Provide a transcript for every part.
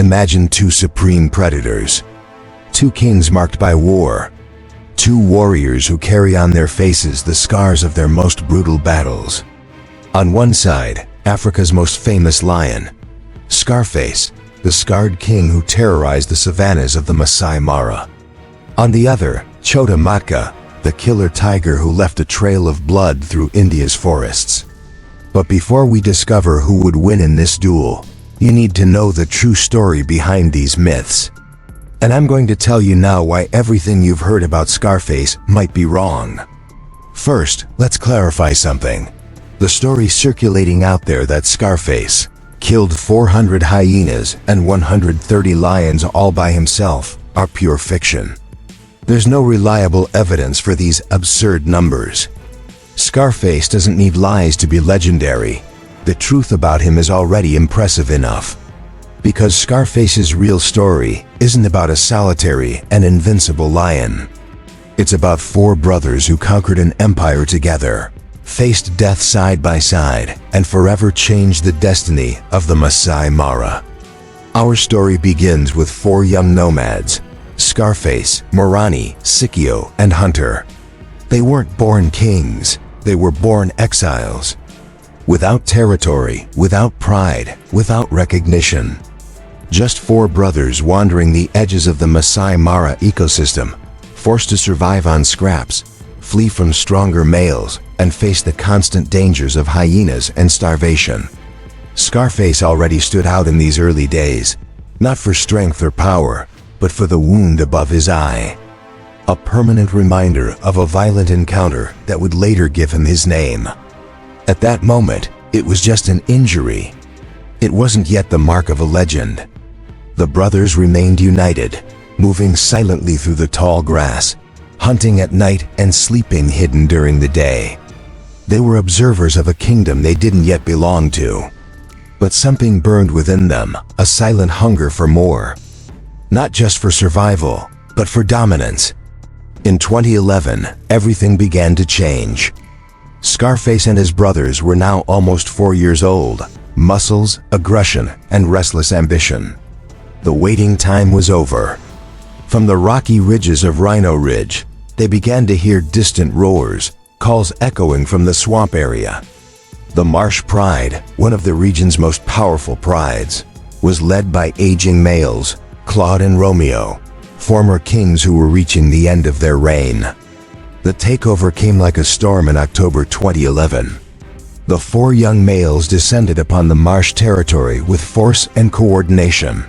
Imagine two supreme predators, two kings marked by war, two warriors who carry on their faces the scars of their most brutal battles. On one side, Africa's most famous lion, Scarface, the scarred king who terrorized the savannas of the Masai Mara. On the other, Chota Matka, the killer tiger who left a trail of blood through India's forests. But before we discover who would win in this duel, you need to know the true story behind these myths. And I'm going to tell you now why everything you've heard about Scarface might be wrong. First, let's clarify something. The story circulating out there that Scarface killed 400 hyenas and 130 lions all by himself are pure fiction. There's no reliable evidence for these absurd numbers. Scarface doesn't need lies to be legendary. The truth about him is already impressive enough. Because Scarface's real story isn't about a solitary and invincible lion. It's about four brothers who conquered an empire together, faced death side by side, and forever changed the destiny of the Masai Mara. Our story begins with four young nomads, Scarface, Morani, Sikio, and Hunter. They weren't born kings, they were born exiles. Without territory, without pride, without recognition. Just four brothers wandering the edges of the Masai Mara ecosystem, forced to survive on scraps, flee from stronger males, and face the constant dangers of hyenas and starvation. Scarface already stood out in these early days, not for strength or power, but for the wound above his eye. A permanent reminder of a violent encounter that would later give him his name. At that moment, it was just an injury. It wasn't yet the mark of a legend. The brothers remained united, moving silently through the tall grass, hunting at night and sleeping hidden during the day. They were observers of a kingdom they didn't yet belong to. But something burned within them, a silent hunger for more. Not just for survival, but for dominance. In 2011, everything began to change. Scarface and his brothers were now almost 4 years old, muscles, aggression, and restless ambition. The waiting time was over. From the rocky ridges of Rhino Ridge, they began to hear distant roars, calls echoing from the swamp area. The Marsh Pride, one of the region's most powerful prides, was led by aging males, Claude and Romeo, former kings who were reaching the end of their reign. The takeover came like a storm in October 2011. The four young males descended upon the Marsh territory with force and coordination.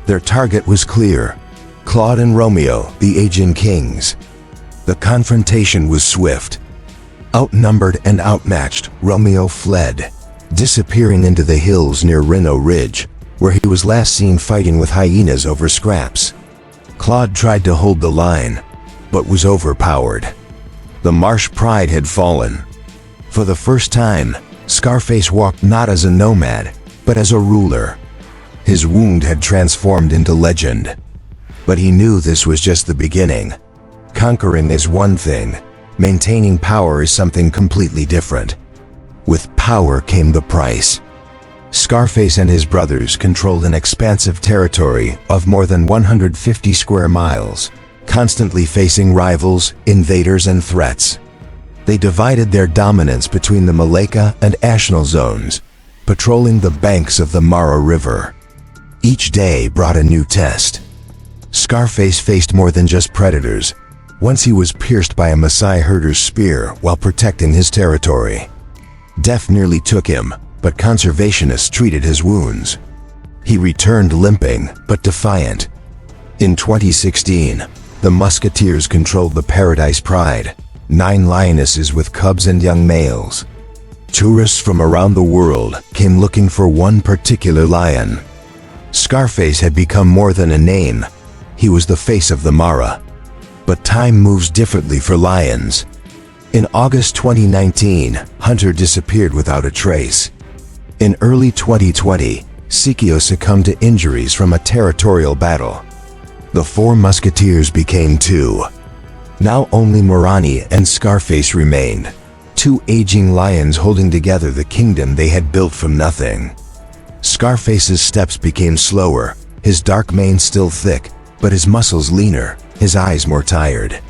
Their target was clear: Claude and Romeo, the aging kings. The confrontation was swift. Outnumbered and outmatched, Romeo fled, disappearing into the hills near Rhino Ridge, where he was last seen fighting with hyenas over scraps. Claude tried to hold the line, but was overpowered. The Marsh Pride had fallen. For the first time, Scarface walked not as a nomad, but as a ruler. His wound had transformed into legend. But he knew this was just the beginning. Conquering is one thing, maintaining power is something completely different. With power came the price. Scarface and his brothers controlled an expansive territory of more than 150 square miles, constantly facing rivals, invaders, and threats. They divided their dominance between the Malacca and Ashnal zones, patrolling the banks of the Mara River. Each day brought a new test. Scarface faced more than just predators. Once he was pierced by a Masai herder's spear while protecting his territory. Death nearly took him, but conservationists treated his wounds. He returned limping, but defiant. In 2016, the Musketeers controlled the Paradise Pride, 9 lionesses with cubs and young males. Tourists from around the world came looking for one particular lion. Scarface had become more than a name. He was the face of the Mara. But time moves differently for lions. In August 2019, Hunter disappeared without a trace. In early 2020, Sikio succumbed to injuries from a territorial battle. The 4 musketeers became 2. Now only Morani and Scarface remained, 2 aging lions holding together the kingdom they had built from nothing. Scarface's steps became slower, his dark mane still thick, but his muscles leaner, his eyes more tired.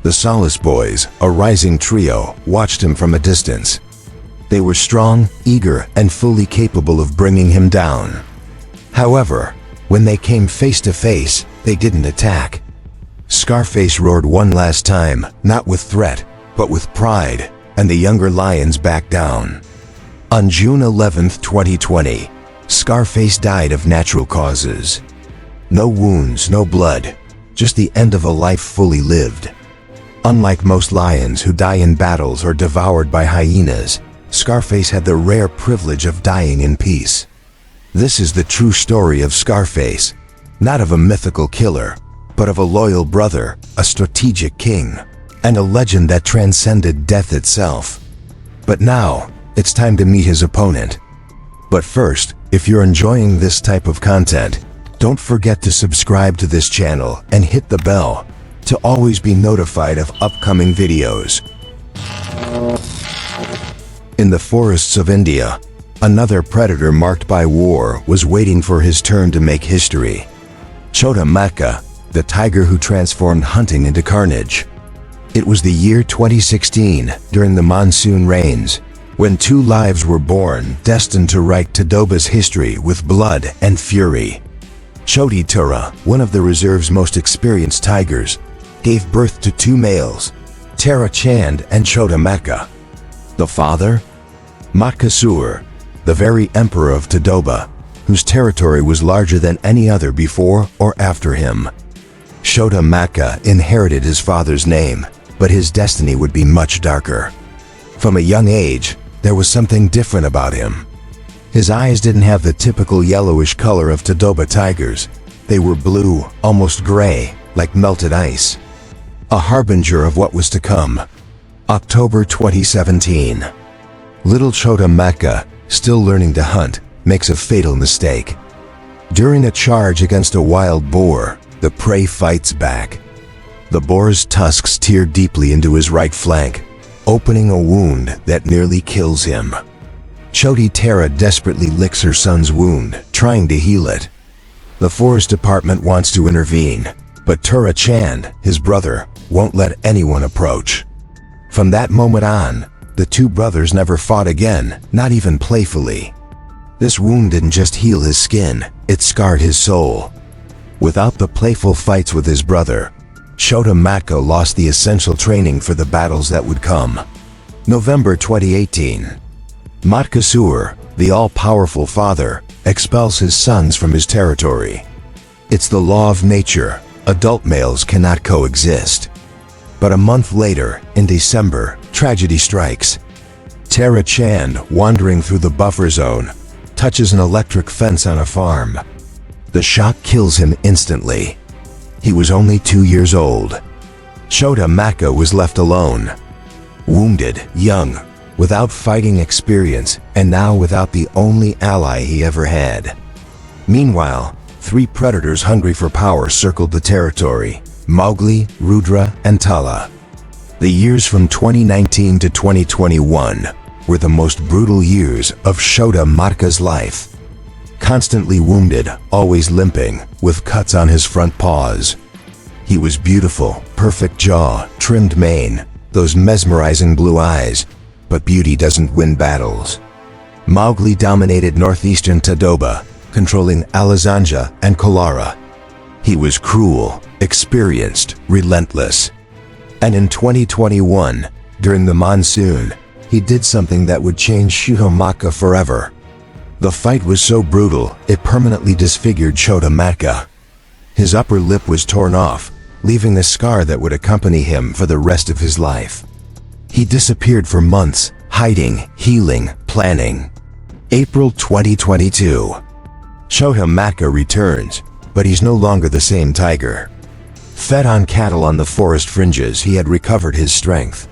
The Solace boys, a rising trio, watched him from a distance. They were strong, eager, and fully capable of bringing him down. However, when they came face to face, they didn't attack. Scarface roared one last time, not with threat, but with pride, and the younger lions backed down. On June 11, 2020, Scarface died of natural causes. No wounds, no blood, just the end of a life fully lived. Unlike most lions who die in battles or devoured by hyenas, Scarface had the rare privilege of dying in peace. This is the true story of Scarface, not of a mythical killer, but of a loyal brother, a strategic king, and a legend that transcended death itself. But now, it's time to meet his opponent. But first, if you're enjoying this type of content, don't forget to subscribe to this channel and hit the bell to always be notified of upcoming videos. In the forests of India, another predator marked by war was waiting for his turn to make history. Chota Matka, the tiger who transformed hunting into carnage. It was the year 2016, during the monsoon rains, when two lives were born destined to write Tadoba's history with blood and fury. Chota Matka, one of the reserve's most experienced tigers, gave birth to two males, Tara Chand and Chota Matka. The father? Matka, the very emperor of Tadoba, whose territory was larger than any other before or after him. Chota Matka inherited his father's name, but his destiny would be much darker. From a young age, there was something different about him. His eyes didn't have the typical yellowish color of Tadoba tigers. They were blue, almost gray, like melted ice. A harbinger of what was to come. October 2017. Little Chota Matka, still learning to hunt, makes a fatal mistake. During a charge against a wild boar, the prey fights back. The boar's tusks tear deeply into his right flank, opening a wound that nearly kills him. Chota Matka desperately licks her son's wound, trying to heal it. The forest department wants to intervene, but Tara Chand, his brother, won't let anyone approach. From that moment on, the two brothers never fought again, not even playfully. This wound didn't just heal his skin, it scarred his soul. Without the playful fights with his brother, Chota Matka lost the essential training for the battles that would come. November 2018. Matka, the all-powerful father, expels his sons from his territory. It's the law of nature, adult males cannot coexist. But a month later, in December, tragedy strikes. Tara Chand, wandering through the buffer zone, touches an electric fence on a farm. The shock kills him instantly. He was only 2 years old. Chota Matka was left alone. Wounded, young, without fighting experience, and now without the only ally he ever had. Meanwhile, three predators hungry for power circled the territory: Mowgli, Rudra, and Tala. The years from 2019 to 2021 were the most brutal years of Chota Matka's life. Constantly wounded, always limping, with cuts on his front paws. He was beautiful, perfect jaw, trimmed mane, those mesmerizing blue eyes, but beauty doesn't win battles. Mowgli dominated northeastern Tadoba, controlling Alazanja and Kolara. He was cruel, experienced, relentless. And in 2021, during the monsoon, he did something that would change Chota Matka forever. The fight was so brutal, it permanently disfigured Chota Matka. His upper lip was torn off, leaving a scar that would accompany him for the rest of his life. He disappeared for months, hiding, healing, planning. April 2022. Chota Matka returns, but he's no longer the same tiger. Fed on cattle on the forest fringes, he had recovered his strength.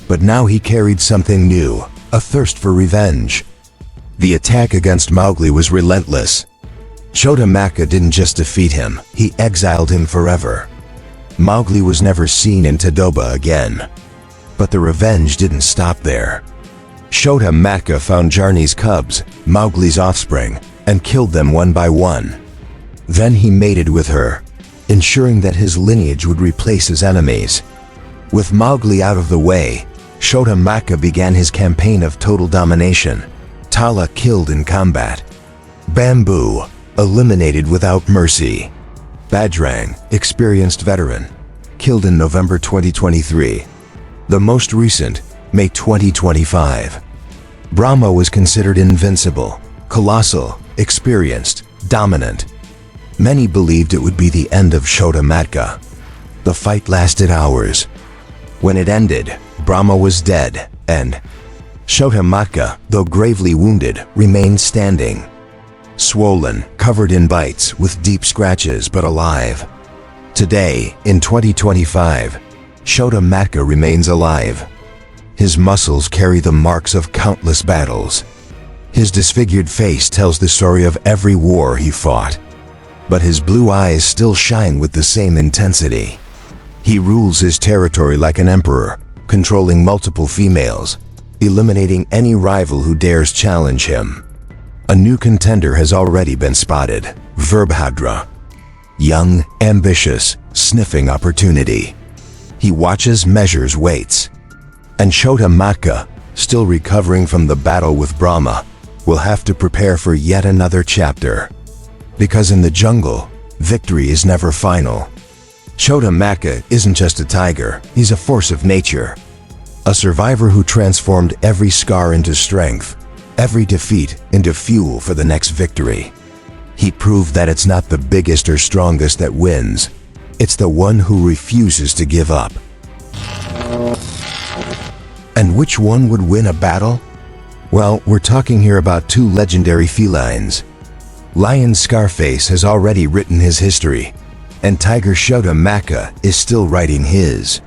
But now he carried something new, a thirst for revenge. The attack against Mowgli was relentless. Chota Matka didn't just defeat him, he exiled him forever. Mowgli was never seen in Tadoba again. But the revenge didn't stop there. Chota Matka found Jarni's cubs, Mowgli's offspring, and killed them one by one. Then he mated with her, ensuring that his lineage would replace his enemies. With Mowgli out of the way, Chota Matka began his campaign of total domination. Tala killed in combat. Bamboo, eliminated without mercy. Bajrang, experienced veteran, killed in November 2023. The most recent, May 2025. Brahma was considered invincible, colossal, experienced, dominant. Many believed it would be the end of Chota Matka. The fight lasted hours. When it ended, Brahma was dead, and Chota Matka, though gravely wounded, remained standing. Swollen, covered in bites, with deep scratches, but alive. Today, in 2025, Chota Matka remains alive. His muscles carry the marks of countless battles. His disfigured face tells the story of every war he fought. But his blue eyes still shine with the same intensity. He rules his territory like an emperor, controlling multiple females, eliminating any rival who dares challenge him. A new contender has already been spotted, Verbhadra. Young, ambitious, sniffing opportunity. He watches, measures, waits. And Chota Matka, still recovering from the battle with Brahma, will have to prepare for yet another chapter. Because in the jungle, victory is never final. Chota Matka isn't just a tiger, he's a force of nature. A survivor who transformed every scar into strength, every defeat into fuel for the next victory. He proved that it's not the biggest or strongest that wins, it's the one who refuses to give up. And which one would win a battle? Well, we're talking here about two legendary felines. Lion Scarface has already written his history, and Tiger Chota Matka is still writing his.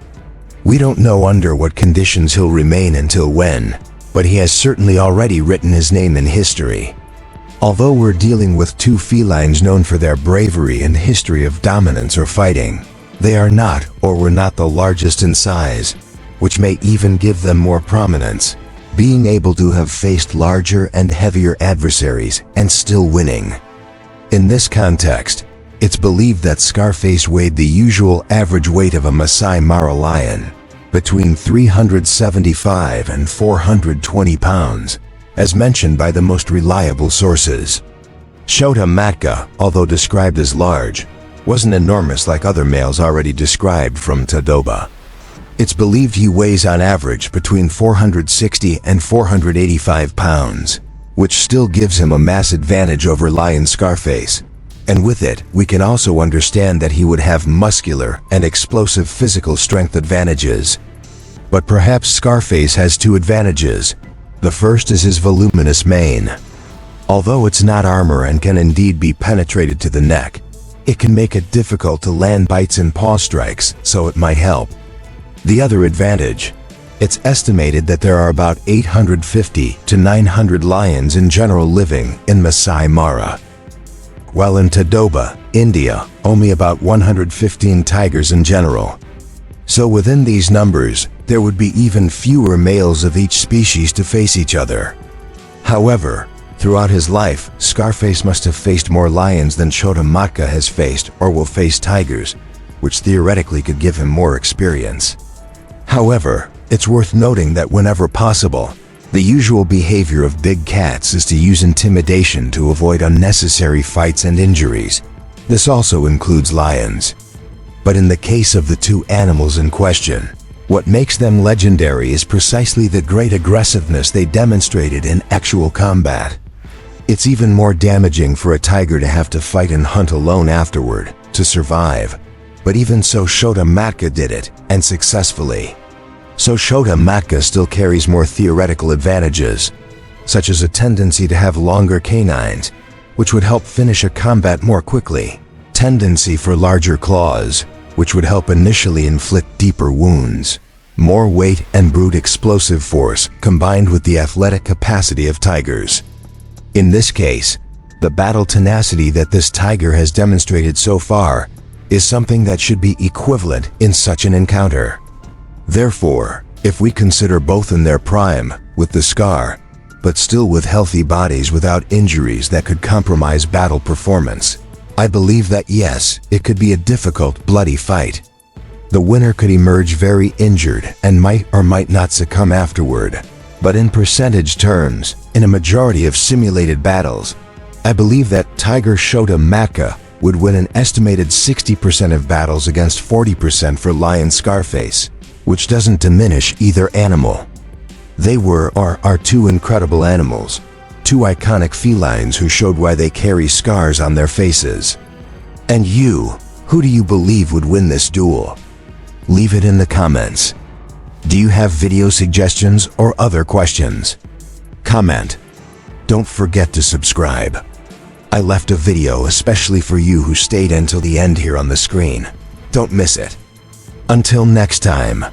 We don't know under what conditions he'll remain until when, but he has certainly already written his name in history. Although we're dealing with two felines known for their bravery and history of dominance or fighting, they are not or were not the largest in size, which may even give them more prominence, being able to have faced larger and heavier adversaries and still winning. In this context, it's believed that Scarface weighed the usual average weight of a Masai Mara lion, between 375 and 420 pounds, as mentioned by the most reliable sources. Chota Matka, although described as large, wasn't enormous like other males already described from Tadoba. It's believed he weighs on average between 460 and 485 pounds, which still gives him a mass advantage over Lion Scarface. And with it, we can also understand that he would have muscular and explosive physical strength advantages. But perhaps Scarface has two advantages. The first is his voluminous mane. Although it's not armor and can indeed be penetrated to the neck, it can make it difficult to land bites and paw strikes, so it might help. The other advantage, it's estimated that there are about 850 to 900 lions in general living in Masai Mara, while in Tadoba, India, only about 115 tigers in general. So within these numbers, there would be even fewer males of each species to face each other. However, throughout his life, Scarface must have faced more lions than Chota Matka has faced or will face tigers, which theoretically could give him more experience. However, it's worth noting that whenever possible, the usual behavior of big cats is to use intimidation to avoid unnecessary fights and injuries. This also includes lions. But in the case of the two animals in question, what makes them legendary is precisely the great aggressiveness they demonstrated in actual combat. It's even more damaging for a tiger to have to fight and hunt alone afterward, to survive. But even so, Chota Matka did it, and successfully. So Chota Matka still carries more theoretical advantages, such as a tendency to have longer canines, which would help finish a combat more quickly, tendency for larger claws, which would help initially inflict deeper wounds, more weight and brute explosive force combined with the athletic capacity of tigers. In this case, the battle tenacity that this tiger has demonstrated so far is something that should be equivalent in such an encounter. Therefore, if we consider both in their prime, with the scar, but still with healthy bodies without injuries that could compromise battle performance, I believe that yes, it could be a difficult, bloody fight. The winner could emerge very injured and might or might not succumb afterward. But in percentage terms, in a majority of simulated battles, I believe that tiger Chota Matka would win an estimated 60% of battles against 40% for lion Scarface, which doesn't diminish either animal. They were or are two incredible animals, two iconic felines who showed why they carry scars on their faces. And you, who do you believe would win this duel? Leave it in the comments. Do you have video suggestions or other questions? Comment. Don't forget to subscribe. I left a video especially for you who stayed until the end here on the screen. Don't miss it. Until next time.